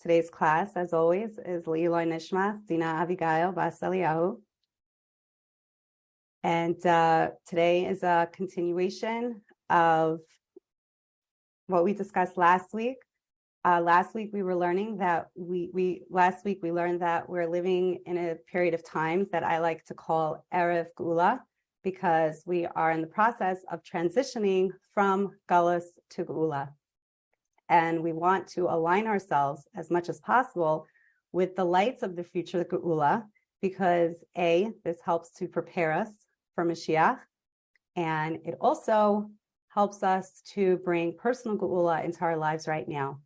Today's class, as always, is Leiloi Nishmas, Dina Abigail Bas Eliyahu. And today is a continuation of what we discussed last week. Last week we were learning that we learned that we're living in a period of time that I like to call Erev Gula, because we are in the process of transitioning from Galus to Gula. And we want to align ourselves as much as possible with the lights of the future Geula, because A, this helps to prepare us for Mashiach, and it also helps us to bring personal Geula into our lives right now.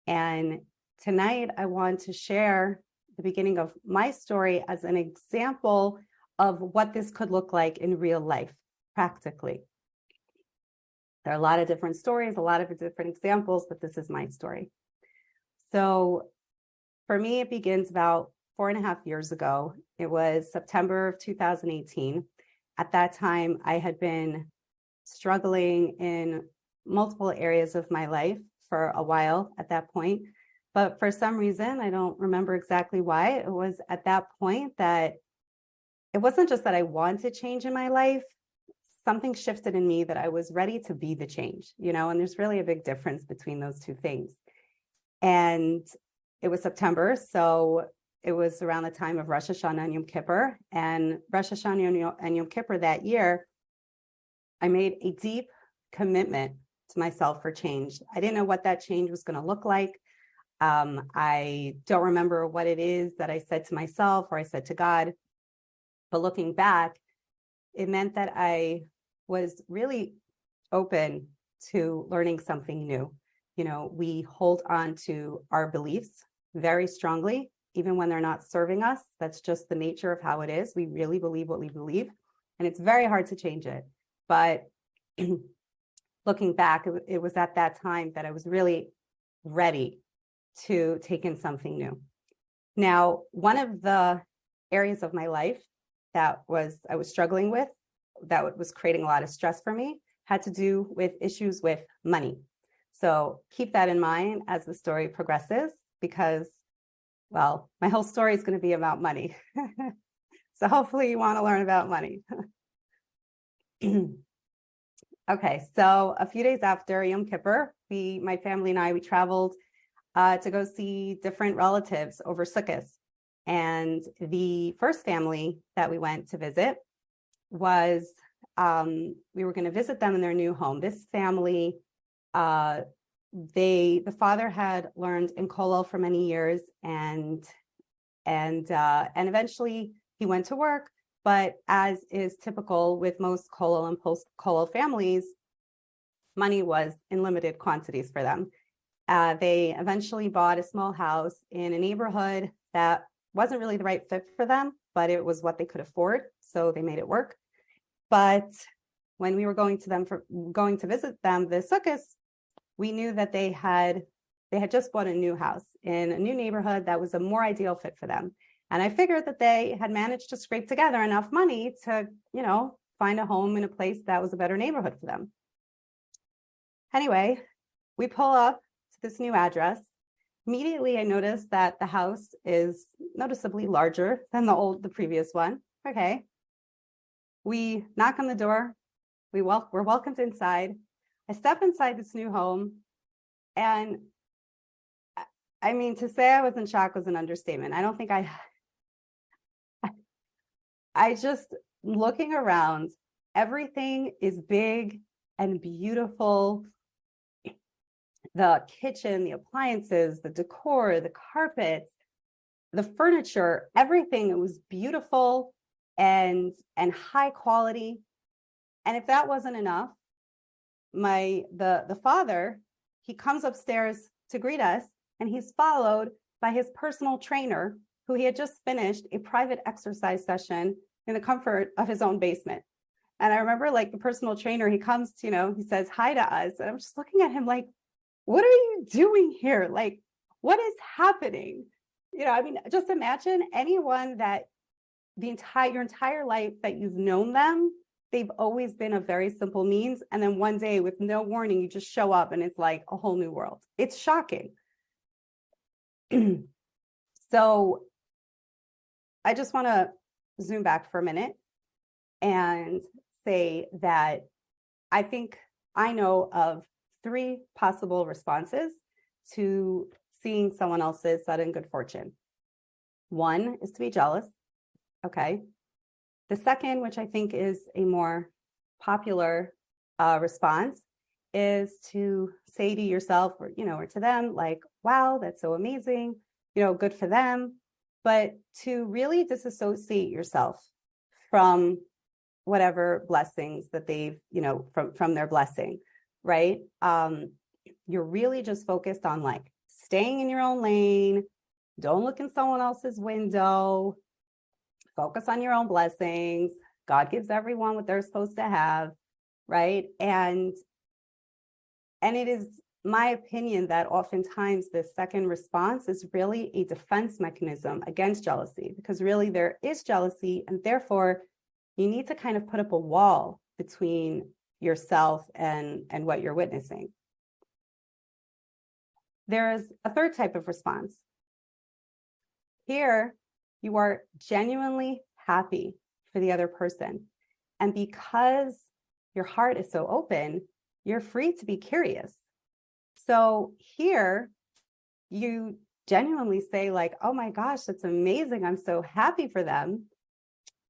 And tonight I want to share the beginning of my story as an example of what this could look like in real life, practically. There are a lot of different stories, a lot of different examples, but this is my story. So for me, it begins about 4.5 years ago. It was September of 2018. At that time, I had been struggling in multiple areas of my life for a while at that point. But for some reason, I don't remember exactly why, it was at that point that it wasn't just that I wanted change in my life. Something shifted in me that I was ready to be the change, and there's really a big difference between those two things. And it was September, so it was around the time of Rosh Hashanah and Yom Kippur. And Rosh Hashanah and Yom Kippur that year, I made a deep commitment to myself for change. I didn't know what that change was going to look like. I don't remember what it is that I said to myself or I said to God. But looking back, it meant that I was really open to learning something new. We hold on to our beliefs very strongly, even when they're not serving us. That's just the nature of how it is. We really believe what we believe, and it's very hard to change it. But looking back, it was at that time that I was really ready to take in something new. Now, one of the areas of my life that I was struggling with, that was creating a lot of stress for me, had to do with issues with money. So keep that in mind as the story progresses, because, well, my whole story is going to be about money. So hopefully you want to learn about money. Okay, so a few days after Yom Kippur, my family and I, we traveled to go see different relatives over Sukkot. And the first family that we went to visit was, we were going to visit them in their new home. This family, the father had learned in kollel for many years, and eventually he went to work. But as is typical with most kollel and post-kollel families, money was in limited quantities for them. They eventually bought a small house in a neighborhood that wasn't really the right fit for them, but it was what they could afford, so they made it work. But when we were going to visit them this Sukkot, we knew that they had just bought a new house in a new neighborhood that was a more ideal fit for them. And I figured that they had managed to scrape together enough money to, find a home in a place that was a better neighborhood for them. Anyway, we pull up to this new address. Immediately, I noticed that the house is noticeably larger than the previous one. Okay. We knock on the door. We're welcomed inside. I step inside this new home, and I mean, to say I was in shock was an understatement. I don't think I just, looking around, everything is big and beautiful. The kitchen, the appliances, the decor, the carpets, the furniture, everything was beautiful and high quality. And if that wasn't enough, the father, he comes upstairs to greet us, and he's followed by his personal trainer, who he had just finished a private exercise session in the comfort of his own basement. And I remember, the personal trainer, he comes, he says hi to us, and I'm just looking at him like, what are you doing here? What is happening? Just imagine anyone that your entire life that you've known them, they've always been of very simple means. And then one day, with no warning, you just show up and it's like a whole new world. It's shocking. So I just want to zoom back for a minute and say that I think I know of 3 possible responses to seeing someone else's sudden good fortune. One is to be jealous. Okay. The second, which I think is a more popular response, is to say to yourself or, or to them, like, wow, that's so amazing, good for them. But to really disassociate yourself from whatever blessings that they've, from their blessing, right? You're really just focused on like staying in your own lane. Don't look in someone else's window. Focus on your own blessings. God gives everyone what they're supposed to have, right? And it is my opinion that oftentimes the second response is really a defense mechanism against jealousy, because really there is jealousy, and therefore you need to kind of put up a wall between yourself and what you're witnessing. There's a third type of response. Here, you are genuinely happy for the other person. And because your heart is so open, you're free to be curious. So here, you genuinely say like, oh my gosh, that's amazing. I'm so happy for them.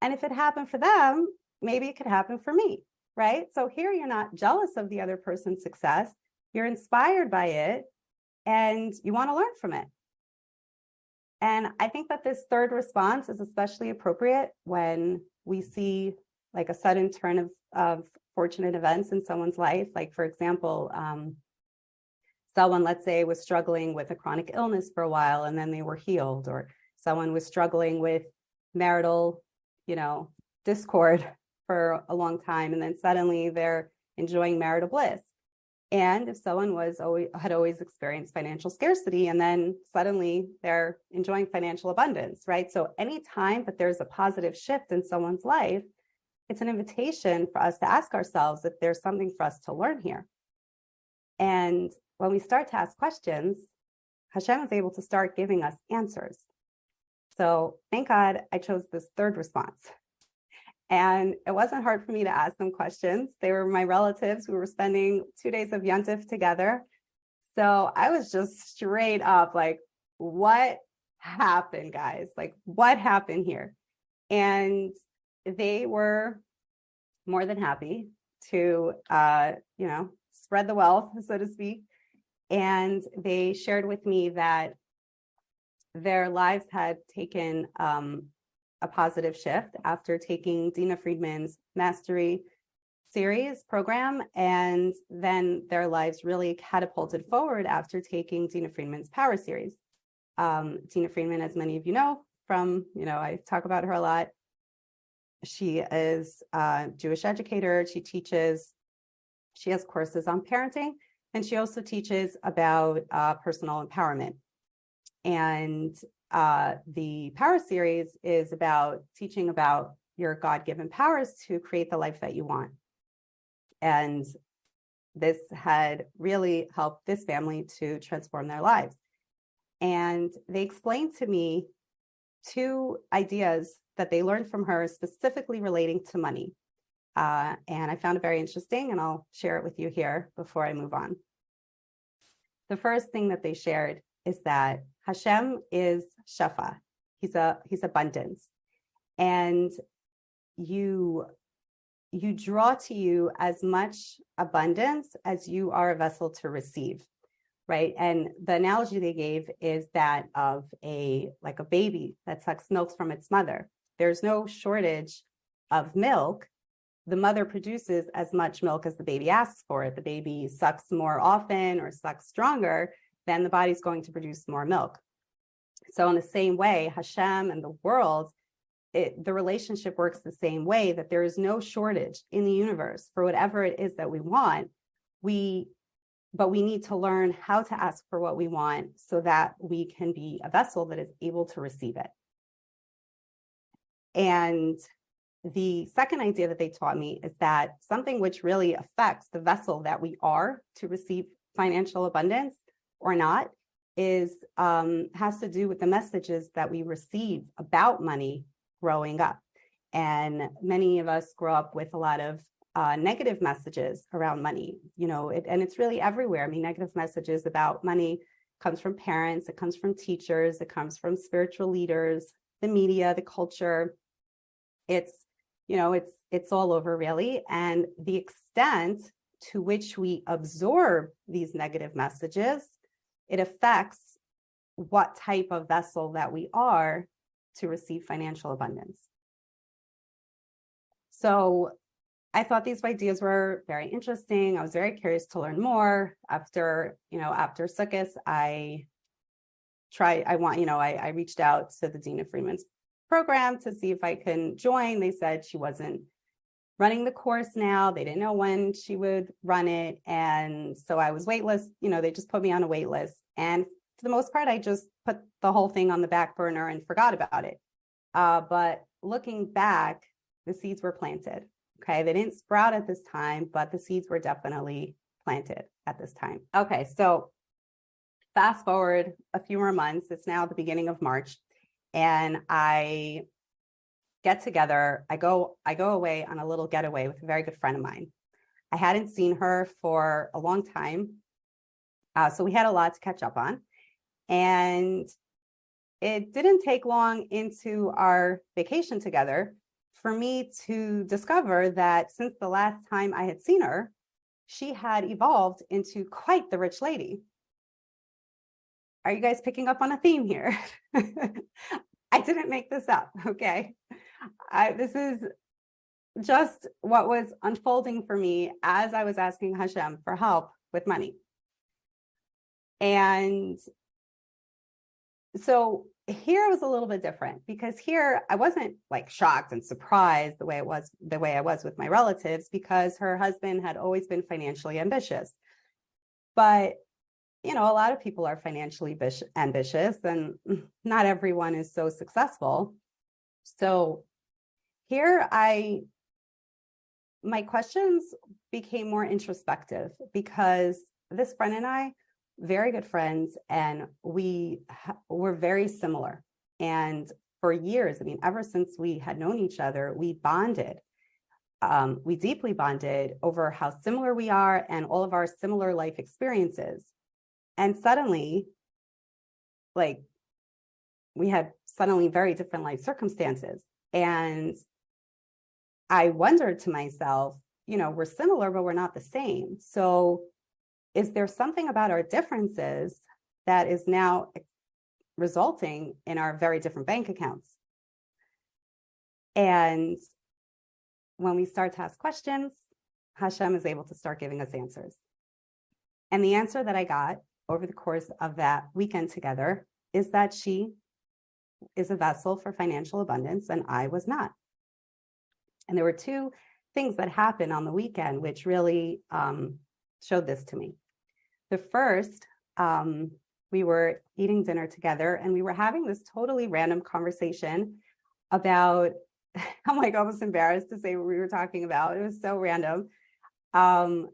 And if it happened for them, maybe it could happen for me, right? So here you're not jealous of the other person's success. You're inspired by it and you want to learn from it. And I think that this third response is especially appropriate when we see like a sudden turn of fortunate events in someone's life. Like, for example, someone, let's say, was struggling with a chronic illness for a while and then they were healed, or someone was struggling with marital, discord for a long time, and then suddenly they're enjoying marital bliss. And if someone had always experienced financial scarcity, and then suddenly they're enjoying financial abundance, right? So anytime that there's a positive shift in someone's life, it's an invitation for us to ask ourselves if there's something for us to learn here. And when we start to ask questions, Hashem is able to start giving us answers. So thank God I chose this third response. And it wasn't hard for me to ask them questions. They were my relatives. We were spending 2 days of Yontif together. So I was just straight up like, what happened, guys? Like, what happened here? And they were more than happy to, spread the wealth, so to speak. And they shared with me that their lives had taken a positive shift after taking Dina Friedman's Mastery series program, and then their lives really catapulted forward after taking Dina Friedman's Power series. Dina Friedman, as many of you know from, I talk about her a lot. She is a Jewish educator. She has courses on parenting, and she also teaches about personal empowerment. And the Power series is about teaching about your God-given powers to create the life that you want. And this had really helped this family to transform their lives. And they explained to me 2 ideas that they learned from her specifically relating to money. And I found it very interesting, and I'll share it with you here before I move on. The first thing that they shared is that Hashem is Shefa. He's abundance. And you draw to you as much abundance as you are a vessel to receive, right? And the analogy they gave is that of a baby that sucks milk from its mother. There's no shortage of milk. The mother produces as much milk as the baby asks for. If the baby sucks more often or sucks stronger, then the body's going to produce more milk. So in the same way, Hashem and the world, the relationship works the same way, that there is no shortage in the universe for whatever it is that we want. But we need to learn how to ask for what we want so that we can be a vessel that is able to receive it. And the second idea that they taught me is that something which really affects the vessel that we are to receive financial abundance or not has to do with the messages that we receive about money growing up. And many of us grow up with a lot of negative messages around money, and it's really everywhere. I mean, negative messages about money comes from parents, it comes from teachers, it comes from spiritual leaders, the media, the culture. It's all over, really. And the extent to which we absorb these negative messages, it affects what type of vessel that we are to receive financial abundance. So I thought these ideas were very interesting. I was very curious to learn more. After Sukkot, I reached out to the Dean of Freeman's program to see if I can join. They said she wasn't running the course now. They didn't know when she would run it. And so I was waitlist. They just put me on a wait list. And for the most part, I just put the whole thing on the back burner and forgot about it. But looking back, the seeds were planted. Okay, they didn't sprout at this time, but the seeds were definitely planted at this time. Okay, so fast forward a few more months. It's now the beginning of March, and I get together. I go away on a little getaway with a very good friend of mine. I hadn't seen her for a long time, so we had a lot to catch up on. And it didn't take long into our vacation together for me to discover that since the last time I had seen her, she had evolved into quite the rich lady. Are you guys picking up on a theme here? I didn't make this up, okay? This is just what was unfolding for me as I was asking Hashem for help with money. And so here was a little bit different, because here I wasn't like shocked and surprised the way I was with my relatives, because her husband had always been financially ambitious. But a lot of people are financially ambitious, and not everyone is so successful. So here my questions became more introspective, because this friend and I, very good friends, and we were very similar. And for years, ever since we had known each other, we bonded. We deeply bonded over how similar we are and all of our similar life experiences. And suddenly, we had very different life circumstances. And I wondered to myself, we're similar, but we're not the same. So is there something about our differences that is now resulting in our very different bank accounts? And when we start to ask questions, Hashem is able to start giving us answers. And the answer that I got over the course of that weekend together is that she is a vessel for financial abundance, and I was not. And there were two things that happened on the weekend which really showed this to me. The first, we were eating dinner together, and we were having this totally random conversation about, I'm almost embarrassed to say what we were talking about. It was so random.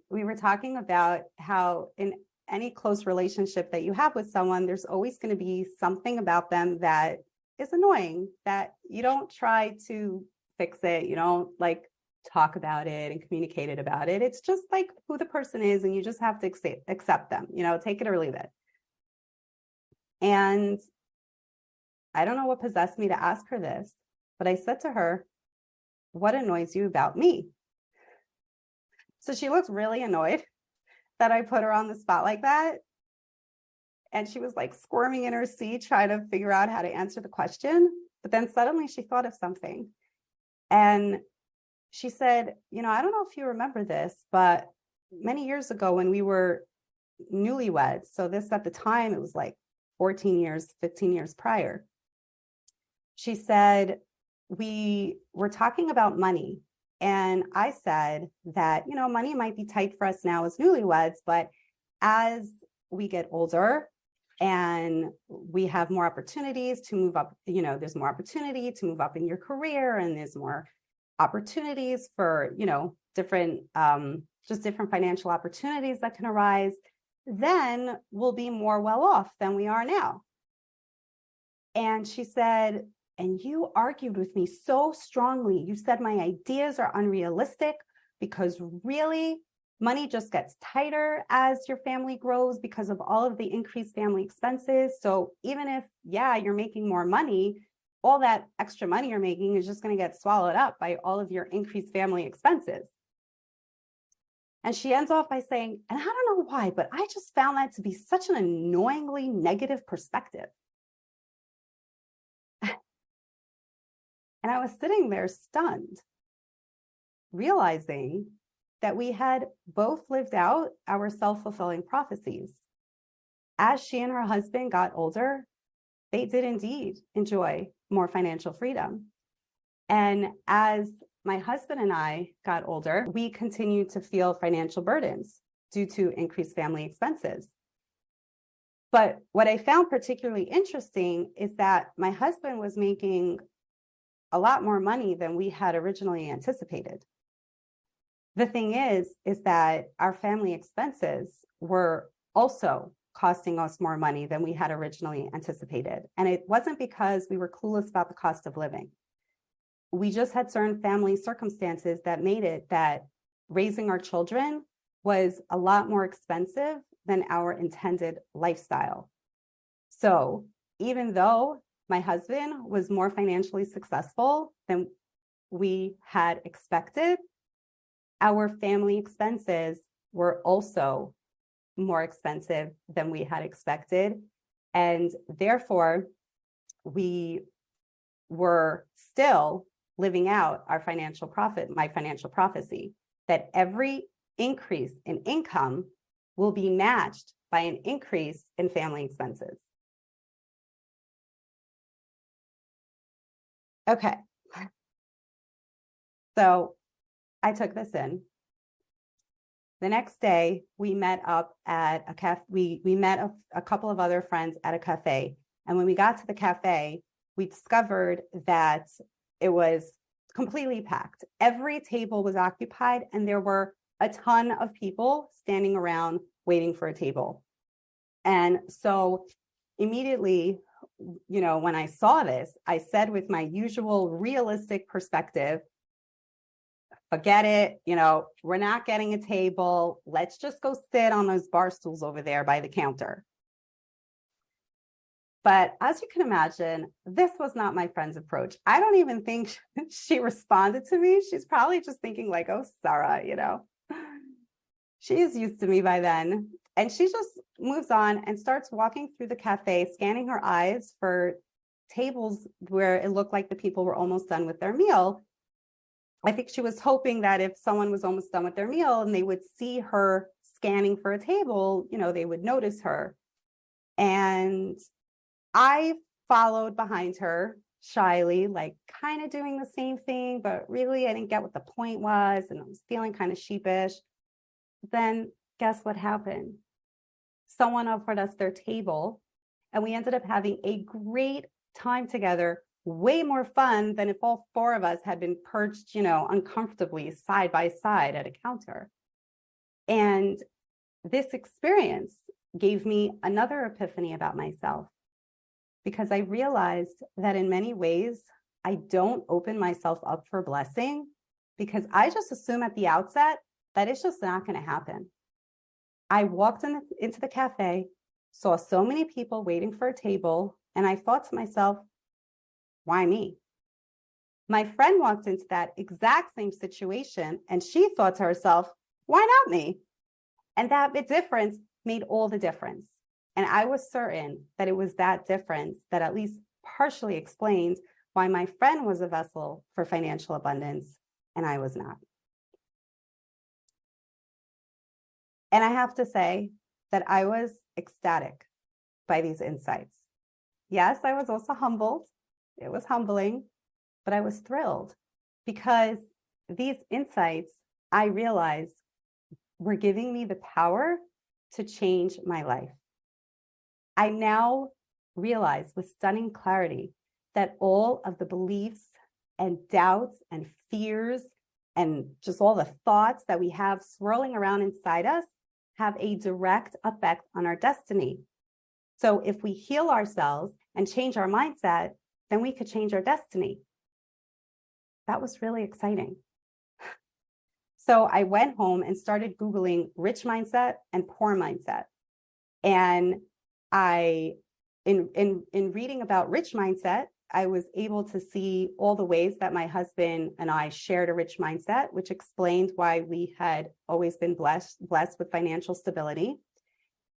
We were talking about how in any close relationship that you have with someone, there's always going to be something about them that is annoying, that you don't try to fix it. You don't talk about it and communicate it about it. It's just who the person is, and you just have to accept them, take it or leave it. And I don't know what possessed me to ask her this, but I said to her, "What annoys you about me?" So she looked really annoyed that I put her on the spot like that. And she was squirming in her seat, trying to figure out how to answer the question. But then suddenly she thought of something. And she said, I don't know if you remember this, but many years ago when we were newlyweds, so this at the time, it was 14 years, 15 years prior. She said, we were talking about money. And I said that, money might be tight for us now as newlyweds, but as we get older and we have more opportunities to move up, there's more opportunity to move up in your career, and there's more opportunities for, different financial opportunities that can arise. then we'll be more well off than we are now. And she said, and you argued with me so strongly. You said my ideas are unrealistic because really money just gets tighter as your family grows because of all of the increased family expenses. So even if, yeah, you're making more money, all that extra money you're making is just going to get swallowed up by all of your increased family expenses. And she ends off by saying, and I don't know why, but I just found that to be such an annoyingly negative perspective. And I was sitting there stunned, realizing that we had both lived out our self-fulfilling prophecies. As she and her husband got older, they did indeed enjoy more financial freedom. And as my husband and I got older, we continued to feel financial burdens due to increased family expenses. But what I found particularly interesting is that my husband was making a lot more money than we had originally anticipated. The thing is that our family expenses were also costing us more money than we had originally anticipated. And it wasn't because we were clueless about the cost of living. We just had certain family circumstances that made it that raising our children was a lot more expensive than our intended lifestyle. So even though my husband was more financially successful than we had expected, our family expenses were also more expensive than we had expected. And therefore, we were still living out our my financial prophecy, that every increase in income will be matched by an increase in family expenses. Okay. So I took this in. The next day, we met up at a cafe. We met a couple of other friends at a cafe. And when we got to the cafe, we discovered that it was completely packed. Every table was occupied, and there were a ton of people standing around waiting for a table. And so immediately, when I saw this, I said with my usual realistic perspective, forget it, we're not getting a table. Let's just go sit on those bar stools over there by the counter. But as you can imagine, this was not my friend's approach. I don't even think she responded to me. She's probably just thinking like, oh, Sarah, she is used to me by then. And she just moves on and starts walking through the cafe, scanning her eyes for tables where it looked like the people were almost done with their meal. I think she was hoping that if someone was almost done with their meal and they would see her scanning for a table, they would notice her. And I followed behind her shyly, like kind of doing the same thing, but really I didn't get what the point was, and I was feeling kind of sheepish. Then guess what happened? Someone offered us their table, and we ended up having a great time together, way more fun than if all four of us had been perched, uncomfortably side by side at a counter. And this experience gave me another epiphany about myself, because I realized that in many ways, I don't open myself up for blessing because I just assume at the outset that it's just not going to happen. I walked into the cafe, saw so many people waiting for a table, and I thought to myself, why me? My friend walked into that exact same situation, and she thought to herself, why not me? And that difference made all the difference. And I was certain that it was that difference that at least partially explained why my friend was a vessel for financial abundance and I was not. And I have to say that I was ecstatic by these insights. Yes, I was also humbled. It was humbling, but I was thrilled because these insights, I realized, were giving me the power to change my life. I now realize with stunning clarity that all of the beliefs and doubts and fears and just all the thoughts that we have swirling around inside us have a direct effect on our destiny. So if we heal ourselves and change our mindset, then we could change our destiny. That was really exciting. So I went home and started Googling rich mindset and poor mindset. And in reading about rich mindset, I was able to see all the ways that my husband and I shared a rich mindset, which explained why we had always been blessed with financial stability.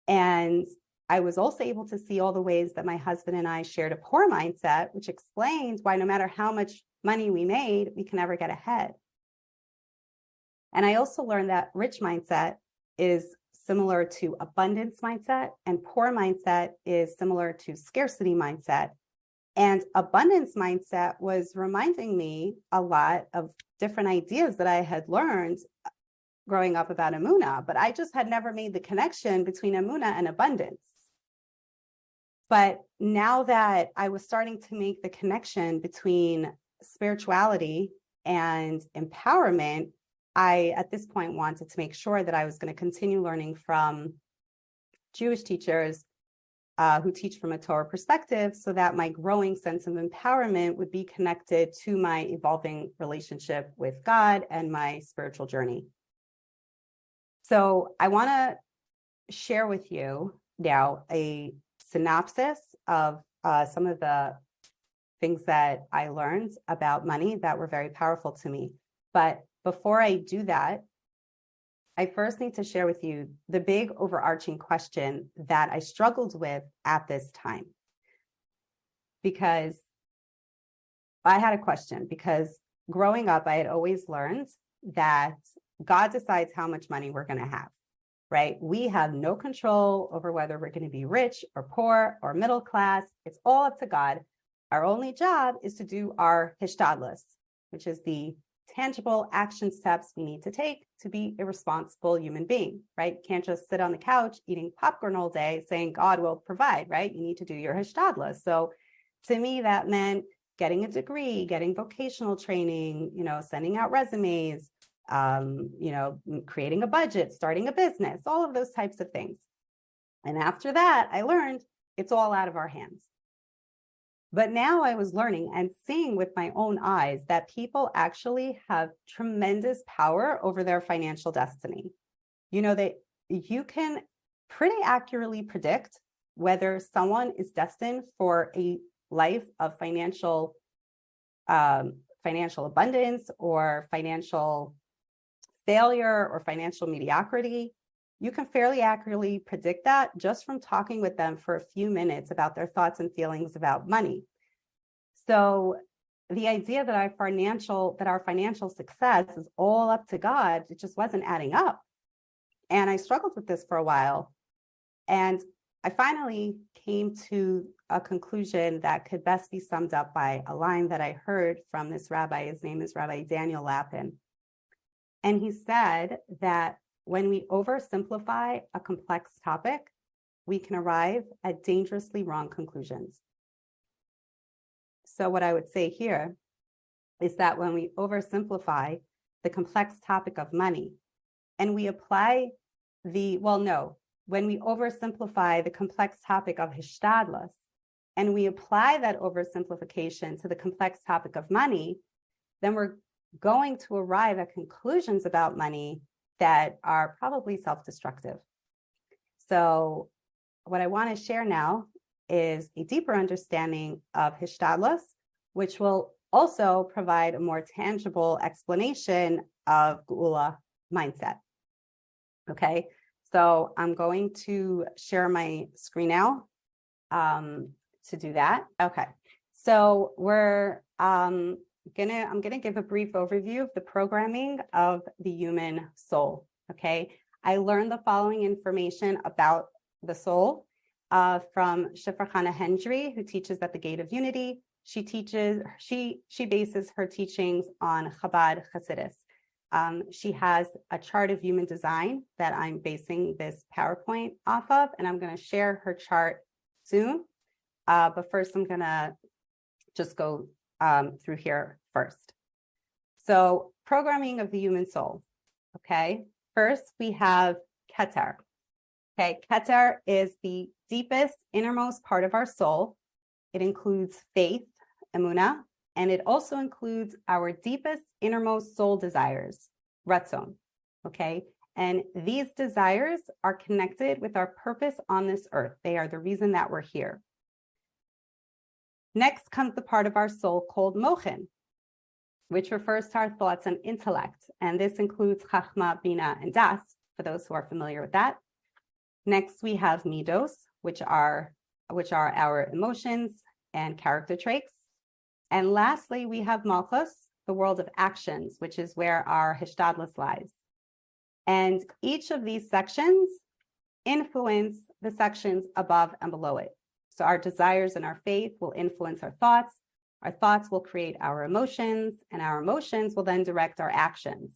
And I was also able to see all the ways that my husband and I shared a poor mindset, which explains why no matter how much money we made, we can never get ahead. And I also learned that rich mindset is similar to abundance mindset, and poor mindset is similar to scarcity mindset. And abundance mindset was reminding me a lot of different ideas that I had learned growing up about Emunah, but I just had never made the connection between Emunah and abundance. But now that I was starting to make the connection between spirituality and empowerment, I, at this point, wanted to make sure that I was going to continue learning from Jewish teachers who teach from a Torah perspective, so that my growing sense of empowerment would be connected to my evolving relationship with God and my spiritual journey. So I want to share with you now a synopsis of some of the things that I learned about money that were very powerful to me. But before I do that, I first need to share with you the big overarching question that I struggled with at this time. Because I had a question, because growing up, I had always learned that God decides how much money we're going to have, right? We have no control over whether we're going to be rich or poor or middle class. It's all up to God. Our only job is to do our hishtadlus, which is the tangible action steps we need to take to be a responsible human being, right? You can't just sit on the couch eating popcorn all day saying God will provide, right? You need to do your hishtadlus. So to me, that meant getting a degree, getting vocational training, sending out resumes, creating a budget, starting a business, all of those types of things. And after that, I learned it's all out of our hands. But now I was learning and seeing with my own eyes that people actually have tremendous power over their financial destiny. That you can pretty accurately predict whether someone is destined for a life of financial abundance or financial failure or financial mediocrity. You can fairly accurately predict that just from talking with them for a few minutes about their thoughts and feelings about money. So the idea that our financial success is all up to God, it just wasn't adding up. And I struggled with this for a while. And I finally came to a conclusion that could best be summed up by a line that I heard from this rabbi. His name is Rabbi Daniel Lapin. And he said that when we oversimplify a complex topic, we can arrive at dangerously wrong conclusions. So what I would say here is that when we oversimplify the complex topic of money and we apply when we oversimplify the complex topic of hishtadlus and we apply that oversimplification to the complex topic of money, then we're going to arrive at conclusions about money that are probably self-destructive. So what I want to share now is a deeper understanding of hishtadlus, which will also provide a more tangible explanation of Gula mindset. Okay, so I'm going to share my screen now to do that. Okay, so I'm gonna give a brief overview of the programming of the human soul. Okay, I learned the following information about the soul from Shifra Chana Hendry, who teaches at the Gate of Unity. She bases her teachings on Chabad Hasidus. She has a chart of human design that I'm basing this PowerPoint off of, and I'm going to share her chart soon. But first, I'm going to just go through here first. So, programming of the human soul. Okay, first we have Keter. Okay, Keter is the deepest, innermost part of our soul. It includes faith, emunah, and it also includes our deepest, innermost soul desires, ratzon. Okay, and these desires are connected with our purpose on this earth. They are the reason that we're here. Next comes the part of our soul called mochen, which refers to our thoughts and intellect. And this includes chachma, bina, and das, for those who are familiar with that. Next, we have midos, which are our emotions and character traits. And lastly, we have malchus, the world of actions, which is where our hishtadlus lies. And each of these sections influence the sections above and below it. So our desires and our faith will influence our thoughts will create our emotions, and our emotions will then direct our actions.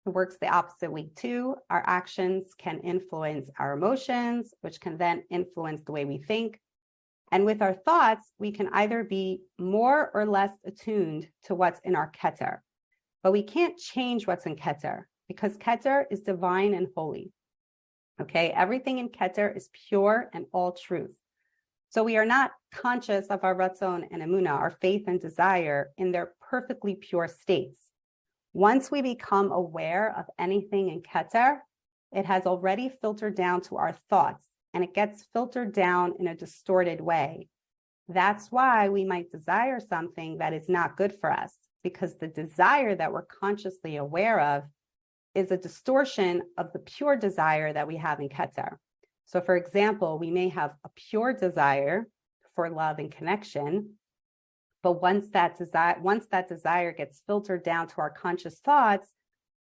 It works the opposite way too. Our actions can influence our emotions, which can then influence the way we think. And with our thoughts, we can either be more or less attuned to what's in our Keter. But we can't change what's in Keter because Keter is divine and holy. Okay, everything in Keter is pure and all truth. So we are not conscious of our ratzon and emunah, our faith and desire, in their perfectly pure states. Once we become aware of anything in Keter, it has already filtered down to our thoughts, and it gets filtered down in a distorted way. That's why we might desire something that is not good for us, because the desire that we're consciously aware of is a distortion of the pure desire that we have in Keter. So for example, we may have a pure desire for love and connection, but once that desire gets filtered down to our conscious thoughts,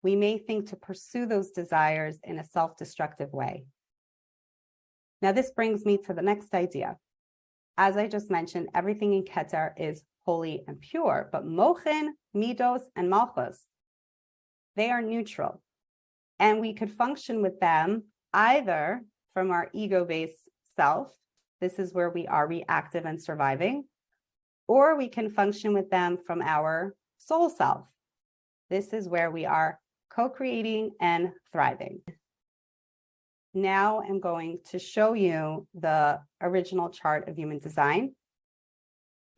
we may think to pursue those desires in a self-destructive way. Now, this brings me to the next idea. As I just mentioned, everything in Keter is holy and pure, but mochen, midos, and malchus, they are neutral. And we could function with them either from our ego-based self, this is where we are reactive and surviving, or we can function with them from our soul self. This is where we are co-creating and thriving. Now I'm going to show you the original chart of human design,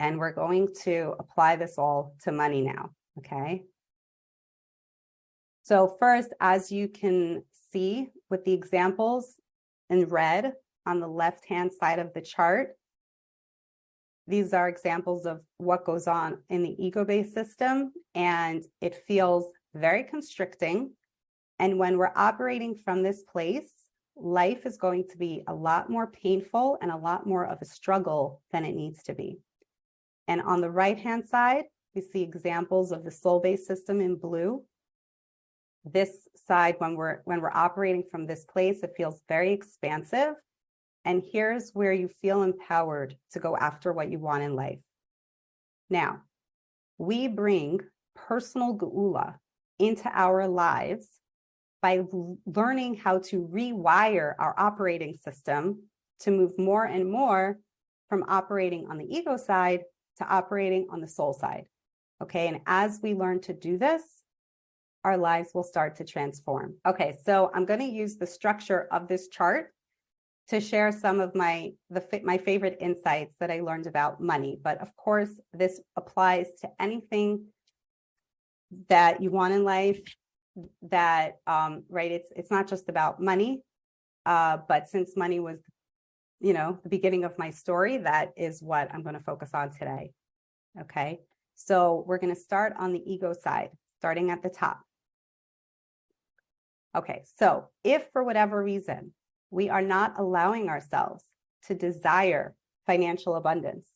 and we're going to apply this all to money now, okay? So first, as you can see with the examples in red on the left-hand side of the chart, these are examples of what goes on in the ego-based system, and it feels very constricting. And when we're operating from this place, life is going to be a lot more painful and a lot more of a struggle than it needs to be. And on the right-hand side, we see examples of the soul-based system in blue. This side, when we're operating from this place, it feels very expansive. And here's where you feel empowered to go after what you want in life. Now, we bring personal Geula into our lives by learning how to rewire our operating system to move more and more from operating on the ego side to operating on the soul side. Okay, and as we learn to do this, our lives will start to transform. Okay, so I'm going to use the structure of this chart to share some of my favorite insights that I learned about money. But of course, this applies to anything that you want in life. That right? It's not just about money, but since money was, the beginning of my story, that is what I'm going to focus on today. Okay, so we're going to start on the ego side, starting at the top. Okay, so if for whatever reason we are not allowing ourselves to desire financial abundance,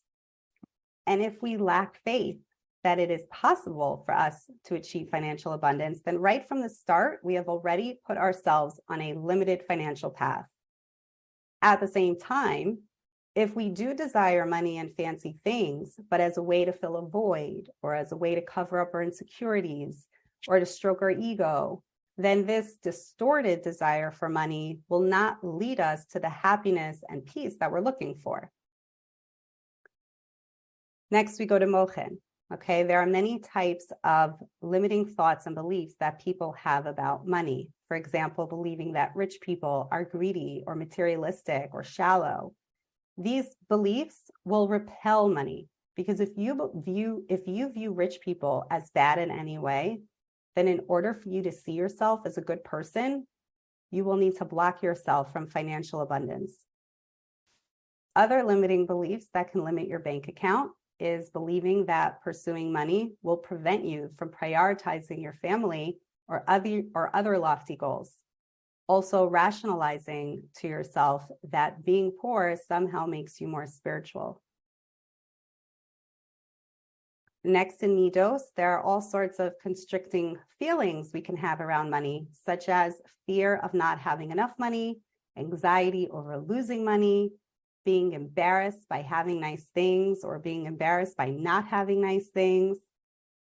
and if we lack faith that it is possible for us to achieve financial abundance, then right from the start, we have already put ourselves on a limited financial path. At the same time, if we do desire money and fancy things, but as a way to fill a void, or as a way to cover up our insecurities, or to stroke our ego, then this distorted desire for money will not lead us to the happiness and peace that we're looking for. Next, we go to mochen. Okay, there are many types of limiting thoughts and beliefs that people have about money. For example, believing that rich people are greedy or materialistic or shallow. These beliefs will repel money because if you view rich people as bad in any way, then in order for you to see yourself as a good person, you will need to block yourself from financial abundance. Other limiting beliefs that can limit your bank account is believing that pursuing money will prevent you from prioritizing your family or other lofty goals. Also, rationalizing to yourself that being poor somehow makes you more spiritual. Next, in Midos, there are all sorts of constricting feelings we can have around money, such as fear of not having enough money, anxiety over losing money, being embarrassed by having nice things or being embarrassed by not having nice things.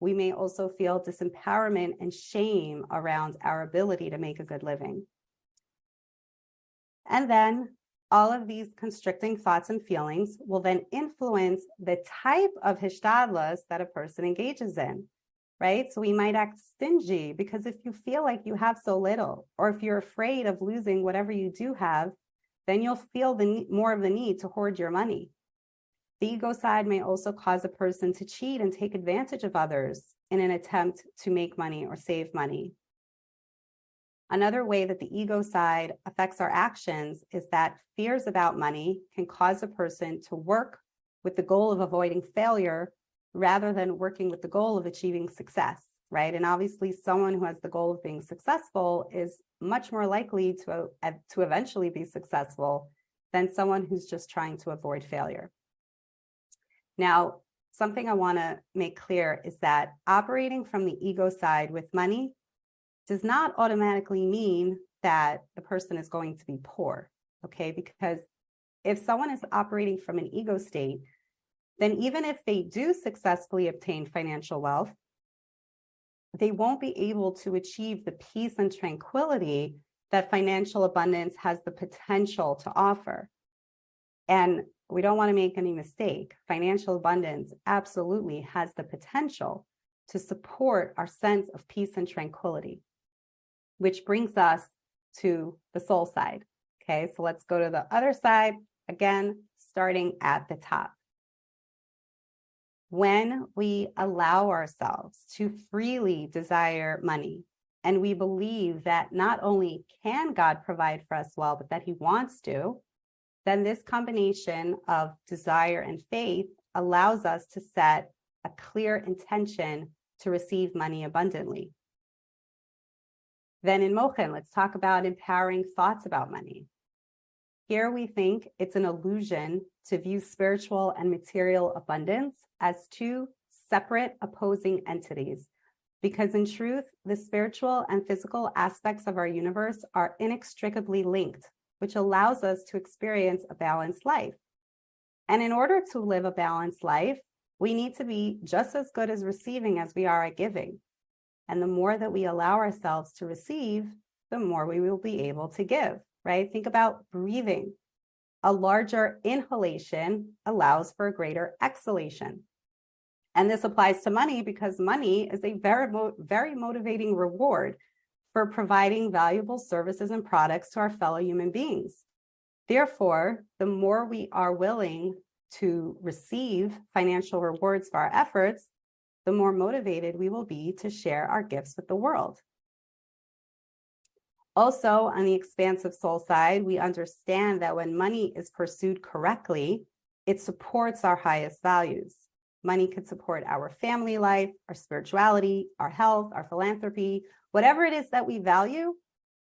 We may also feel disempowerment and shame around our ability to make a good living. And then all of these constricting thoughts and feelings will then influence the type of hishtadlus that a person engages in, right? So we might act stingy because if you feel like you have so little, or if you're afraid of losing whatever you do have, then you'll feel more of the need to hoard your money. The ego side may also cause a person to cheat and take advantage of others in an attempt to make money or save money. Another way that the ego side affects our actions is that fears about money can cause a person to work with the goal of avoiding failure rather than working with the goal of achieving success, right? And obviously someone who has the goal of being successful is much more likely to eventually be successful than someone who's just trying to avoid failure. Now, something I want to make clear is that operating from the ego side with money does not automatically mean that the person is going to be poor, okay? Because if someone is operating from an ego state, then even if they do successfully obtain financial wealth, they won't be able to achieve the peace and tranquility that financial abundance has the potential to offer. And we don't want to make any mistake. Financial abundance absolutely has the potential to support our sense of peace and tranquility, which brings us to the soul side. Okay, so let's go to the other side, again, starting at the top. When we allow ourselves to freely desire money, and we believe that not only can God provide for us well, but that He wants to, then this combination of desire and faith allows us to set a clear intention to receive money abundantly. Then in Mochen, let's talk about empowering thoughts about money. Here we think it's an illusion to view spiritual and material abundance as two separate opposing entities, because in truth, the spiritual and physical aspects of our universe are inextricably linked, which allows us to experience a balanced life. And in order to live a balanced life, we need to be just as good as receiving as we are at giving. And the more that we allow ourselves to receive, the more we will be able to give, right? Think about breathing. A larger inhalation allows for a greater exhalation. And this applies to money because money is a very motivating reward for providing valuable services and products to our fellow human beings. Therefore, the more we are willing to receive financial rewards for our efforts, the more motivated we will be to share our gifts with the world. Also, on the expansive soul side, we understand that when money is pursued correctly, it supports our highest values. Money could support our family life, our spirituality, our health, our philanthropy, whatever it is that we value,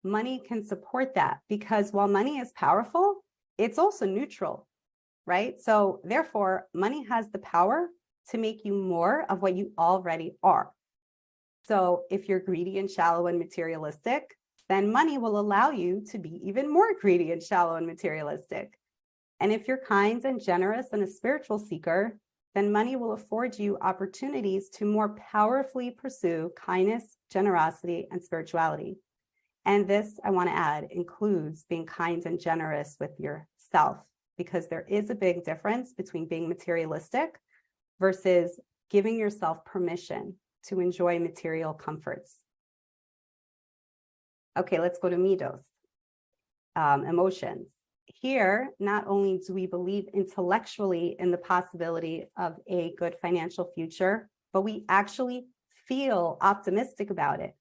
money can support that because while money is powerful, it's also neutral, right? So therefore, money has the power to make you more of what you already are. So if you're greedy and shallow and materialistic, then money will allow you to be even more greedy and shallow and materialistic. And if you're kind and generous and a spiritual seeker, then money will afford you opportunities to more powerfully pursue kindness, generosity, and spirituality. And this, I want to add, includes being kind and generous with yourself, because there is a big difference between being materialistic versus giving yourself permission to enjoy material comforts. Okay, let's go to midos, emotions. Here, not only do we believe intellectually in the possibility of a good financial future, but we actually feel optimistic about it.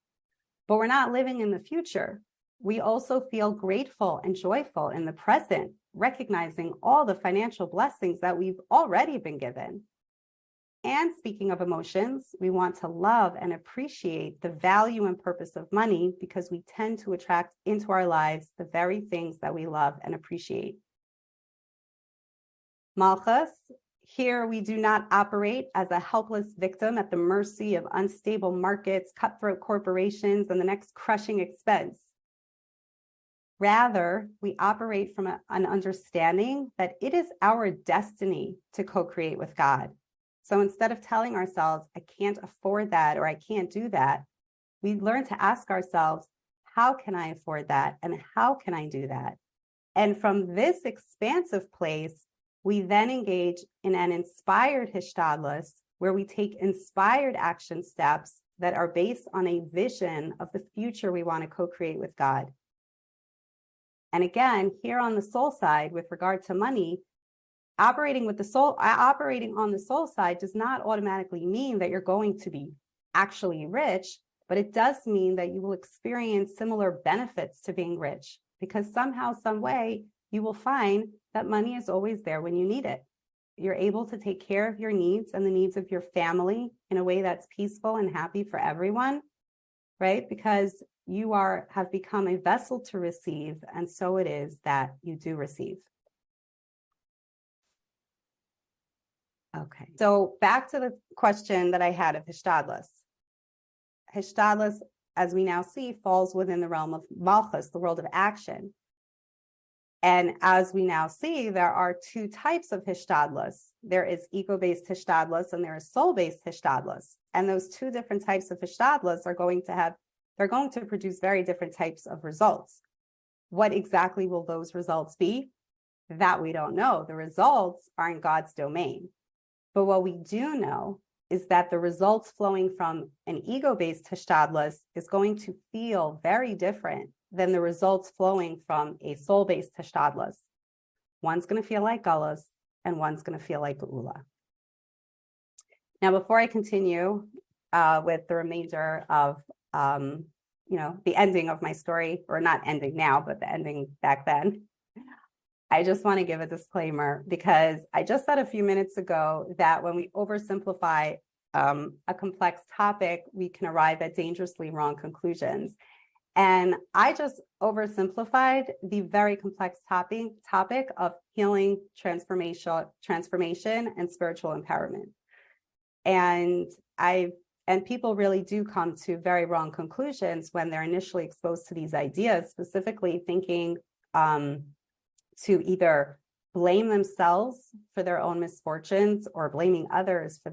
But we're not living in the future. We also feel grateful and joyful in the present, recognizing all the financial blessings that we've already been given. And speaking of emotions, we want to love and appreciate the value and purpose of money because we tend to attract into our lives the very things that we love and appreciate. Malchus, here we do not operate as a helpless victim at the mercy of unstable markets, cutthroat corporations, and the next crushing expense. Rather, we operate from an understanding that it is our destiny to co-create with God. So instead of telling ourselves, I can't afford that or I can't do that, we learn to ask ourselves, how can I afford that and how can I do that? And from this expansive place, we then engage in an inspired hishtadlus, where we take inspired action steps that are based on a vision of the future we want to co-create with God. And again, here on the soul side, with regard to money, operating on the soul side does not automatically mean that you're going to be actually rich, but it does mean that you will experience similar benefits to being rich, because somehow, some way, you will find that money is always there when you need it. You're able to take care of your needs and the needs of your family in a way that's peaceful and happy for everyone, right? Because you have become a vessel to receive, and so it is that you do receive. Okay, so back to the question that I had of hishtadlus. Hishtadlus, as we now see, falls within the realm of malchus, the world of action. And as we now see, there are two types of hishtadlus. There is ego-based hishtadlus and there is soul-based hishtadlus. And those two different types of hishtadlus they're going to produce very different types of results. What exactly will those results be? That we don't know. The results are in God's domain. But what we do know is that the results flowing from an ego-based hishtadlus is going to feel very different than the results flowing from a soul-based hishtadlus. One's going to feel like Gulas and one's going to feel like Gula. Now, before I continue with the remainder of the ending of my story, or not ending now, but the ending back then, I just want to give a disclaimer, because I just said a few minutes ago that when we oversimplify a complex topic, we can arrive at dangerously wrong conclusions. And I just oversimplified the very complex topic of healing, transformation, and spiritual empowerment. And people really do come to very wrong conclusions when they're initially exposed to these ideas, specifically thinking to either blame themselves for their own misfortunes or blaming others for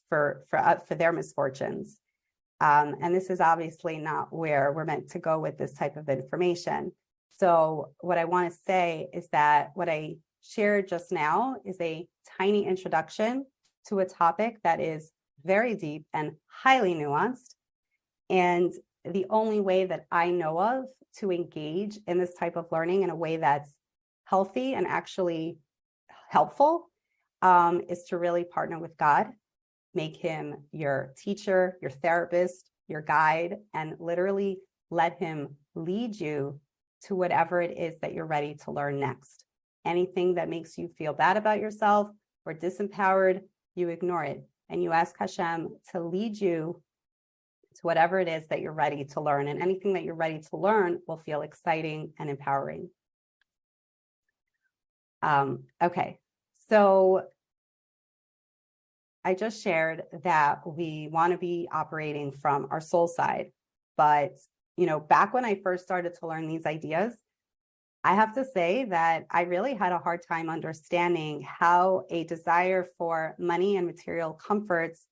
their misfortunes. And this is obviously not where we're meant to go with this type of information. So what I want to say is that what I shared just now is a tiny introduction to a topic that is very deep and highly nuanced. And the only way that I know of to engage in this type of learning in a way that's healthy and actually helpful is to really partner with God. Make him your teacher, your therapist, your guide, and literally let him lead you to whatever it is that you're ready to learn next. Anything that makes you feel bad about yourself or disempowered, you ignore it. And you ask Hashem to lead you to whatever it is that you're ready to learn. And anything that you're ready to learn will feel exciting and empowering. Okay, so I just shared that we want to be operating from our soul side. But, back when I first started to learn these ideas, I have to say that I really had a hard time understanding how a desire for money and material comforts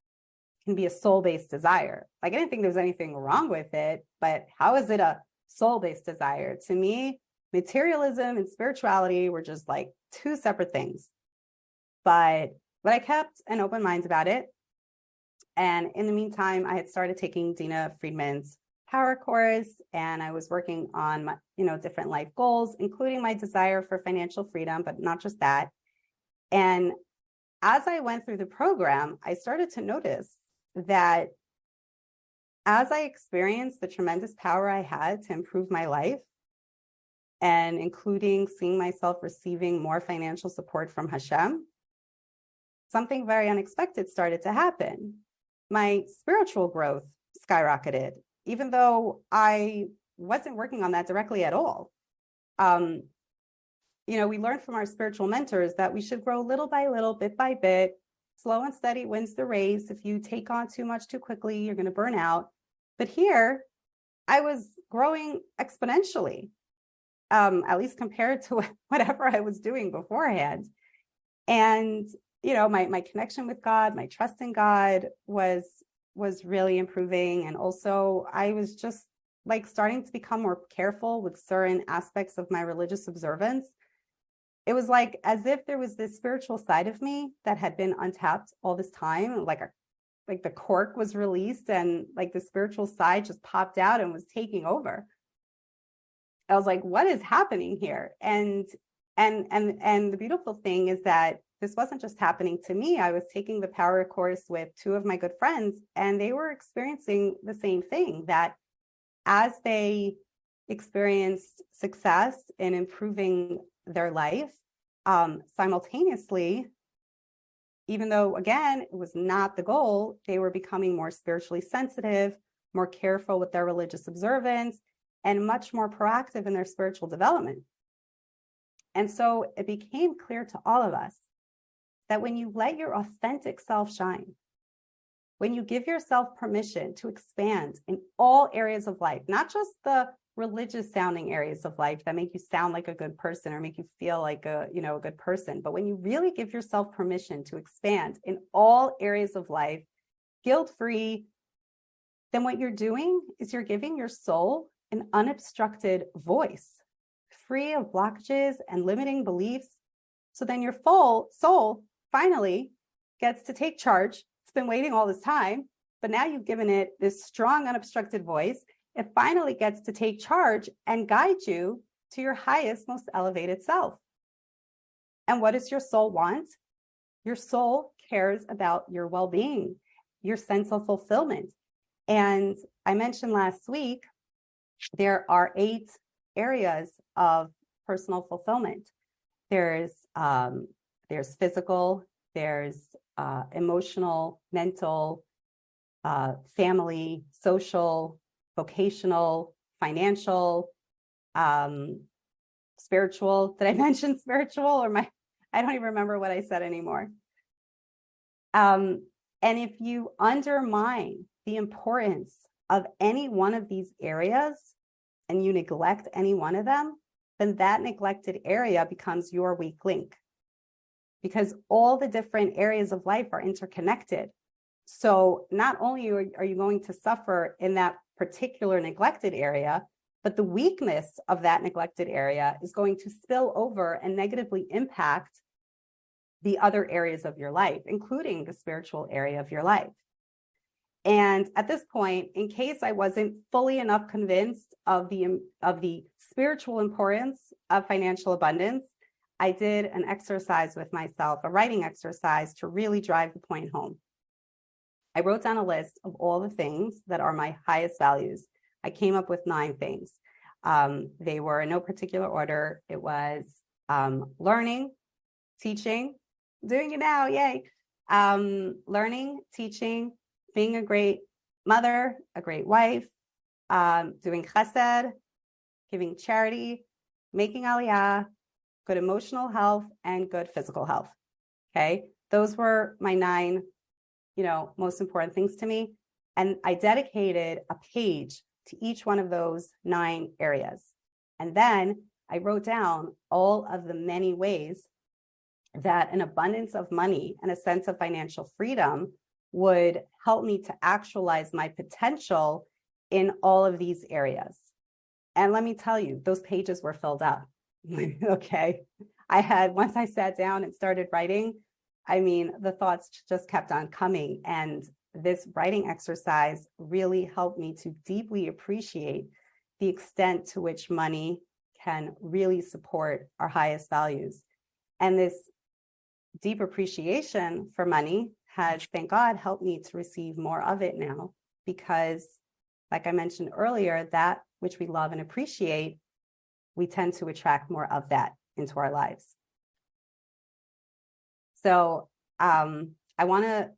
can be a soul-based desire. Like, I didn't think there was anything wrong with it, but how is it a soul-based desire? To me, materialism and spirituality were just like two separate things. But I kept an open mind about it. And in the meantime, I had started taking Dina Friedman's power course, and I was working on my, different life goals, including my desire for financial freedom, but not just that. And as I went through the program, I started to notice that as I experienced the tremendous power I had to improve my life, and including seeing myself receiving more financial support from Hashem, something very unexpected started to happen. My spiritual growth skyrocketed, even though I wasn't working on that directly at all. We learned from our spiritual mentors that we should grow little by little, bit by bit. Slow and steady wins the race. If you take on too much too quickly, you're going to burn out. But here, I was growing exponentially, at least compared to whatever I was doing beforehand. And, my connection with God, my trust in God was really improving. And also I was just starting to become more careful with certain aspects of my religious observance. It was as if there was this spiritual side of me that had been untapped all this time, like the cork was released and the spiritual side just popped out and was taking over. I was like, what is happening here? And the beautiful thing is that this wasn't just happening to me. I was taking the power course with two of my good friends, and they were experiencing the same thing, that as they experienced success in improving their life, simultaneously, even though, again, it was not the goal, they were becoming more spiritually sensitive, more careful with their religious observance, and much more proactive in their spiritual development. And so it became clear to all of us that when you let your authentic self shine, when you give yourself permission to expand in all areas of life, not just the religious sounding areas of life that make you sound like a good person or make you feel like a good person, but when you really give yourself permission to expand in all areas of life, guilt-free, then what you're doing is you're giving your soul an unobstructed voice, free of blockages and limiting beliefs. So then your soul finally gets to take charge. It's been waiting all this time, but now you've given it this strong, unobstructed voice. It finally gets to take charge and guide you to your highest, most elevated self. And what does your soul want? Your soul cares about your well-being, your sense of fulfillment. And I mentioned last week, there are 8 areas of personal fulfillment. There's physical, there's emotional, mental, family, social, vocational, financial, spiritual. Did I mention spiritual I don't even remember what I said anymore. And if you undermine the importance of any one of these areas and you neglect any one of them, then that neglected area becomes your weak link, because all the different areas of life are interconnected. So not only are you going to suffer in that particular neglected area, but the weakness of that neglected area is going to spill over and negatively impact the other areas of your life, including the spiritual area of your life. And at this point, in case I wasn't fully enough convinced of the spiritual importance of financial abundance, I did an exercise with myself, a writing exercise, to really drive the point home. I wrote down a list of all the things that are my highest values. I came up with 9 things. They were in no particular order. It was learning, teaching, doing it now, yay. Learning, teaching, being a great mother, a great wife, doing chesed, giving charity, making aliyah, good emotional health, and good physical health. Okay, those were my 9, most important things to me. And I dedicated a page to each one of those 9 areas. And then I wrote down all of the many ways that an abundance of money and a sense of financial freedom would help me to actualize my potential in all of these areas. And let me tell you, those pages were filled up. Okay. Once I sat down and started writing, the thoughts just kept on coming. And this writing exercise really helped me to deeply appreciate the extent to which money can really support our highest values. And this deep appreciation for money has, thank God, helped me to receive more of it now, because like I mentioned earlier, that which we love and appreciate, we tend to attract more of that into our lives. So I want to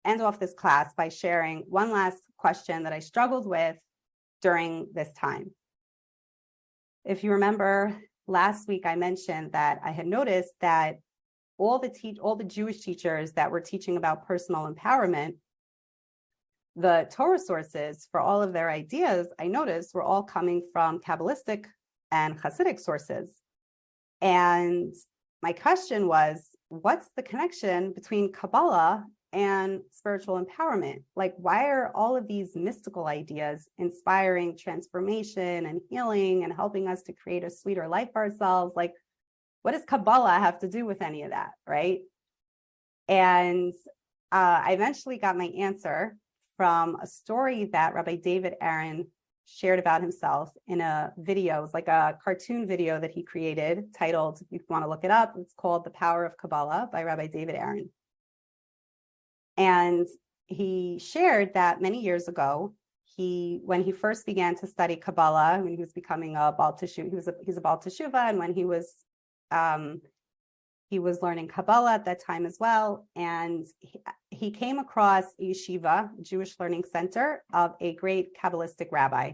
end off this class by sharing one last question that I struggled with during this time. If you remember, last week I mentioned that I had noticed that all the Jewish teachers that were teaching about personal empowerment, the Torah sources for all of their ideas, I noticed, were all coming from Kabbalistic and Hasidic sources. And my question was, what's the connection between Kabbalah and spiritual empowerment? Like, why are all of these mystical ideas inspiring transformation and healing and helping us to create a sweeter life for ourselves? Like, what does Kabbalah have to do with any of that, right? And I eventually got my answer from a story that Rabbi David Aaron shared about himself in a video. It was like a cartoon video that he created titled, if you want to look it up, it's called The Power of Kabbalah by Rabbi David Aaron. And he shared that many years ago, when he first began to study Kabbalah, when he was becoming a Baal Teshuvah, he's a Baal Teshuvah, and when he was learning Kabbalah at that time as well, and he came across a yeshiva, Jewish Learning Center, of a great Kabbalistic rabbi.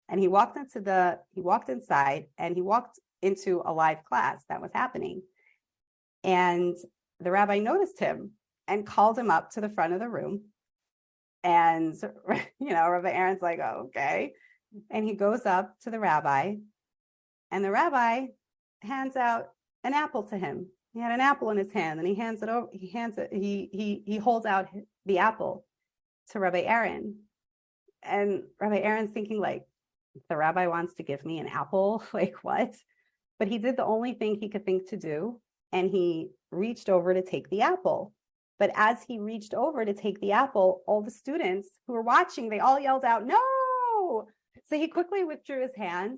And he walked inside and he walked into a live class that was happening. And the rabbi noticed him and called him up to the front of the room. And, Rabbi Aaron's like, oh, okay. And he goes up to the rabbi, and the rabbi hands out an apple to him. He had an apple in his hand, and he holds out the apple to Rabbi Aaron. And Rabbi Aaron's thinking, like, the rabbi wants to give me an apple, like what? But he did the only thing he could think to do, and he reached over to take the apple. But as he reached over to take the apple, all the students who were watching, they all yelled out, no! So he quickly withdrew his hand,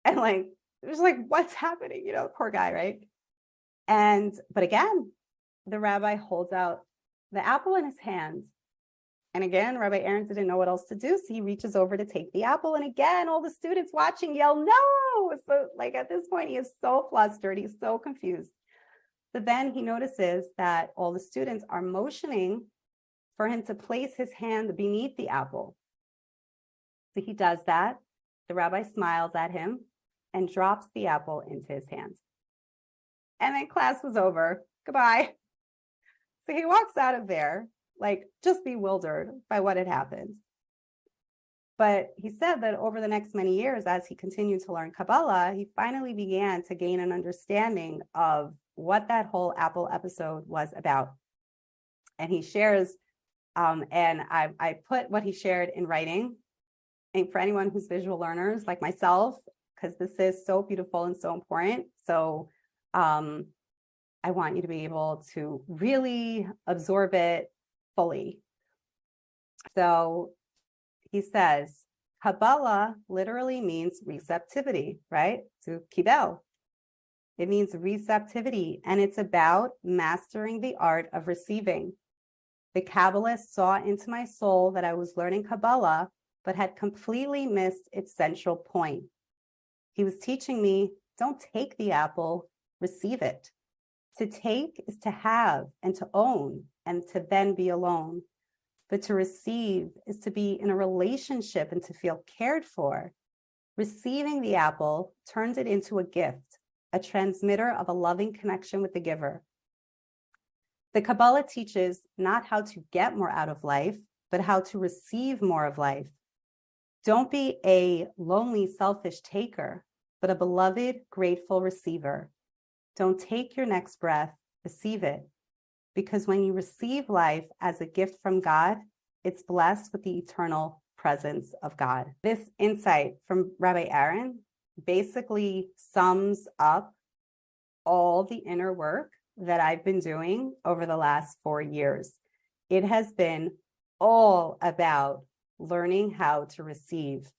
and it was like, what's happening? Poor guy, right? But again, the rabbi holds out the apple in his hand. And again, Rabbi Aaron didn't know what else to do. So he reaches over to take the apple. And again, all the students watching yell, no! So at this point, he is so flustered. He's so confused. But then he notices that all the students are motioning for him to place his hand beneath the apple. So he does that. The rabbi smiles at him and drops the apple into his hand. And then class was over. Goodbye. So he walks out of there, just bewildered by what had happened. But he said that over the next many years, as he continued to learn Kabbalah, he finally began to gain an understanding of what that whole apple episode was about. And he shares, and I put what he shared in writing, and for anyone who's visual learners like myself, because this is so beautiful and so important. So I want you to be able to really absorb it fully. So he says, Kabbalah literally means receptivity, right? To kibel. It means receptivity, and it's about mastering the art of receiving. The Kabbalist saw into my soul that I was learning Kabbalah, but had completely missed its central point. He was teaching me, don't take the apple, receive it. To take is to have and to own and to then be alone. But to receive is to be in a relationship and to feel cared for. Receiving the apple turns it into a gift, a transmitter of a loving connection with the giver. The Kabbalah teaches not how to get more out of life, but how to receive more of life. Don't be a lonely, selfish taker, but a beloved, grateful receiver. Don't take your next breath, receive it. Because when you receive life as a gift from God, it's blessed with the eternal presence of God. This insight from Rabbi Aaron basically sums up all the inner work that I've been doing over the last 4 years. it has been all about learning how to receive.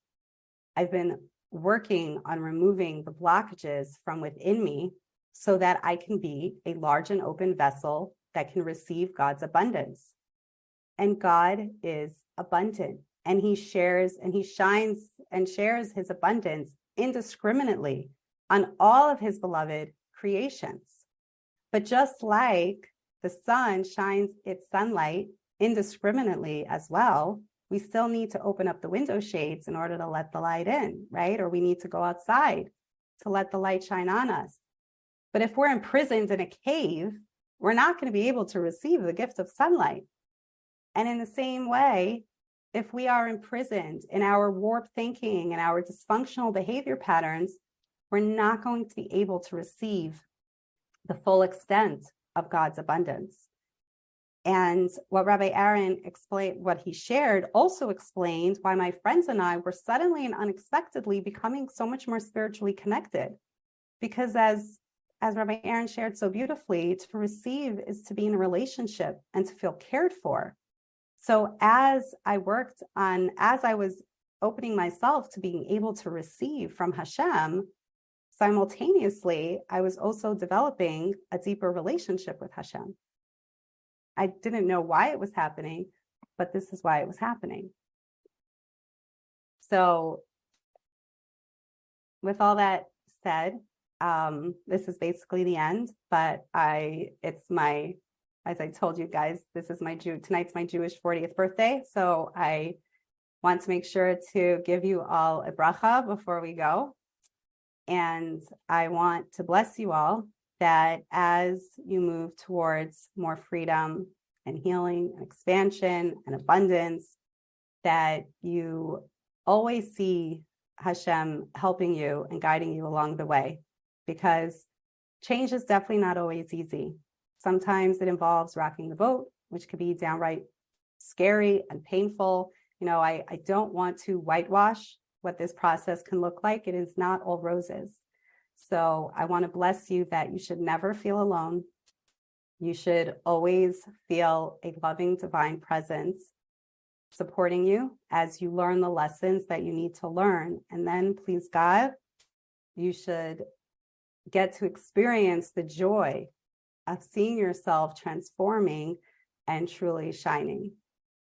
I've been working on removing the blockages from within me so that I can be a large and open vessel that can receive God's abundance. And God is abundant, and he shares and he shines and shares his abundance indiscriminately on all of his beloved creations. But just like the sun shines its sunlight indiscriminately as well, we still need to open up the window shades in order to let the light in, right? Or we need to go outside to let the light shine on us. But if we're imprisoned in a cave, we're not going to be able to receive the gift of sunlight. And in the same way, if we are imprisoned in our warped thinking and our dysfunctional behavior patterns, we're not going to be able to receive the full extent of God's abundance. And what Rabbi Aaron explained, what he shared, also explained why my friends and I were suddenly and unexpectedly becoming so much more spiritually connected. Because as Rabbi Aaron shared so beautifully, to receive is to be in a relationship and to feel cared for. So as I was opening myself to being able to receive from Hashem, simultaneously, I was also developing a deeper relationship with Hashem. I didn't know why it was happening, but this is why it was happening. So with all that said, this is basically the end, but as I told you guys, tonight's my Jewish 40th birthday. So I want to make sure to give you all a bracha before we go. And I want to bless you all that as you move towards more freedom and healing and expansion and abundance, that you always see Hashem helping you and guiding you along the way, because change is definitely not always easy. Sometimes it involves rocking the boat, which could be downright scary and painful. I don't want to whitewash what this process can look like. It is not all roses. So I want to bless you that you should never feel alone. You should always feel a loving divine presence supporting you as you learn the lessons that you need to learn. And then, please God, you should get to experience the joy of seeing yourself transforming and truly shining.